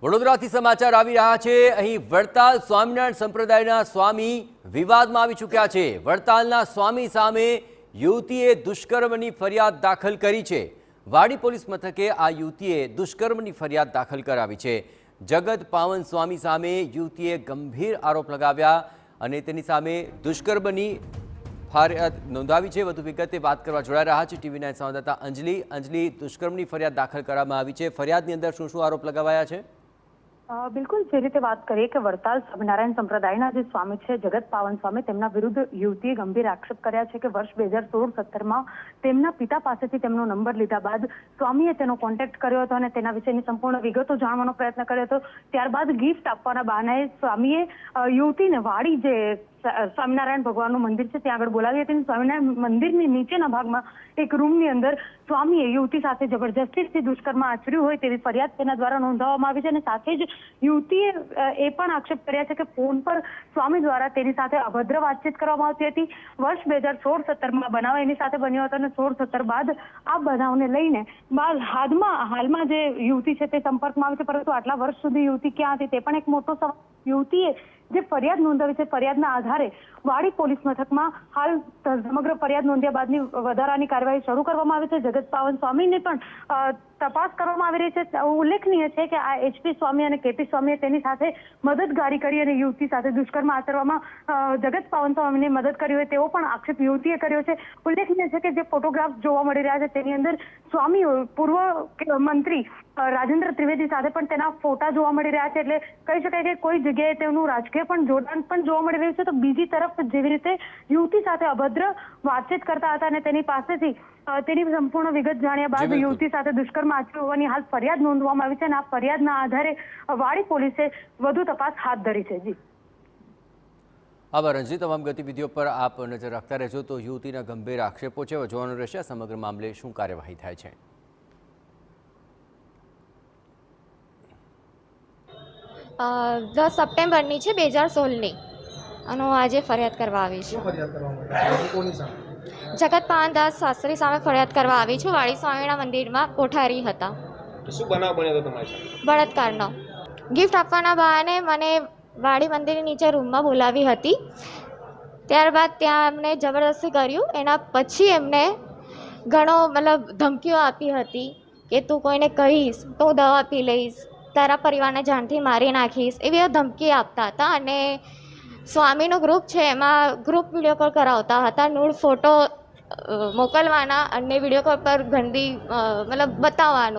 વડોદરાથી સમાચાર આવી રહ્યા છે। અહીં વડતાલ સ્વામિનારાયણ સંપ્રદાયના સ્વામી વિવાદમાં આવી ચૂક્યા છે। વડતાલના સ્વામી સામે યુવતીએ દુષ્કર્મની ફરિયાદ દાખલ કરી છે। વાડી પોલીસ મથકે આ યુવતીએ દુષ્કર્મની ફરિયાદ દાખલ કરાવી છે। જગત પાવન સ્વામી સામે યુવતીએ ગંભીર આરોપ લગાવ્યા અને તેની સામે દુષ્કર્મની ફરિયાદ નોંધાવી છે। વધુ વિગતે વાત કરવા જોડાઈ રહ્યા છે ટીવી9 સંવાદદાતા અંજલિ। દુષ્કર્મની ફરિયાદ દાખલ કરવામાં આવી છે। ફરિયાદની અંદર શું શું આરોપ લગાવાયા છે? બિલકુલ જે રીતે વાત કરીએ કે વડતાલ સ્વામિનારાયણ સંપ્રદાયના જે સ્વામી છે જગત પાવન સ્વામી, તેમના વિરુદ્ધ યુવતીએ ગંભીર આક્ષેપ કર્યા છે કે વર્ષ 2016-17માં તેમના પિતા પાસેથી તેમનો નંબર લીધા બાદ સ્વામીએ તેનો કોન્ટેક્ટ કર્યો હતો અને તેના વિશેની સંપૂર્ણ વિગતો જાણવાનો પ્રયત્ન કર્યો હતો। ત્યારબાદ ગિફ્ટ આપવાના બહાને સ્વામીએ યુવતીને વાડી જે સ્વામિનારાયણ ભગવાનનું મંદિર છે ત્યાં આગળ બોલાવી હતી। સ્વામિનારાયણ મંદિરની નીચેના ભાગમાં એક રૂમની અંદર સ્વામીએ યુવતી સાથે જબરજસ્તીથી દુષ્કર્મ આચર્યું હોય તેવી ફરિયાદ તેના દ્વારા નોંધાવવામાં આવી છે અને સાથે જ યુવતીએ એ પણ આક્ષેપ કર્યા છે કે ફોન પર સ્વામી દ્વારા તેની સાથે અભદ્ર વાતચીત કરવામાં આવતી હતી। વર્ષ 2016-17માં બનાવ એની સાથે બન્યો હતો અને 16-17 બાદ આ બનાવને લઈને હાલમાં જે યુવતી છે તે સંપર્કમાં આવી છે, પરંતુ આટલા વર્ષ સુધી યુવતી ક્યાં હતી તે પણ એક મોટો સવાલ। યુવતીએ જે ફરિયાદ નોંધાવી છે ફરિયાદના આધારે વાડી પોલીસ મથકમાં હાલ સમગ્ર ફરિયાદ નોંધ્યા બાદની વધારાની કાર્યવાહી શરૂ કરવામાં આવી છે। જગત પાવન સ્વામીને પણ તપાસ કરવામાં આવી રહી છે। ઉલ્લેખનીય છે કે આ HP સ્વામી અને KP સ્વામીએ તેની સાથે મદદગારી કરી અને યુવતી સાથે દુષ્કર્મ આચરવામાં જગત પાવન સ્વામીને મદદ કરી હોય તેવો પણ આક્ષેપ યુવતીએ કર્યો છે। ઉલ્લેખનીય છે કે જે ફોટોગ્રાફ જોવા મળી રહ્યા છે તેની અંદર સ્વામી પૂર્વ મંત્રી રાજેન્દ્ર ત્રિવેદી સાથે પણ તેના ફોટા જોવા મળી રહ્યા છે, એટલે કહી શકાય કે કોઈ જગ્યાએ તેમનું રાજકીય પણ જોડાણ પણ જોવા મળી રહ્યું છે। તો બીજી તરફ જેવી રીતે યુવતી સાથે અભદ્ર વાતચીત કરતા હતા અને તેની પાસેથી તેની સંપૂર્ણ વિગત જાણ્યા બાદ યુવતી સાથે દુષ્કર્મ આચર્યું હોવાની હાલ ફરિયાદ નોંધવામાં આવી છે અને આ ફરિયાદના આધારે વાડી પોલીસે વધુ તપાસ હાથ ધરી છે। જી આભાર અંજલિ। તમામ ગતિવિધિઓ પર આપ નજર રાખતા રહેજો। તો યુવતીના ગંભીર આક્ષેપો છે, જોવાનું રહેશે આ સમગ્ર મામલે શું કાર્યવાહી થાય છે। 10 સપ્ટેમ્બરની છે 2016ની અને હું આજે ફરિયાદ કરવા આવી છું। જગત પાવનદાસ શાસ્ત્રી સામે ફરિયાદ કરવા આવી છું। વાડી સ્વામીના મંદિરમાં કોઠારી હતા। શું બનાવ બન્યો હતો તમારી સાથે? બળાત્કારનો। ગિફ્ટ આપવાના બહાને મને વાડી મંદિરની નીચે રૂમમાં બોલાવી હતી। ત્યારબાદ ત્યાં એમને જબરદસ્તી કર્યું। એના પછી એમને ઘણો ધમકીઓ આપી હતી કે તું કોઈને કહીશ તો દવા પી લઈશ, તારા પરિવારને જાનથી મારી નાખીશ, એવી ધમકી આપતા હતા। અને સ્વામીનો ગ્રુપ છે એમાં ગ્રુપ વિડીયો કોલ કરાવતા હતા, નૂડ ફોટો મોકલવાના અને વિડીયો કોલ પર ગંદી બતાવવાનું।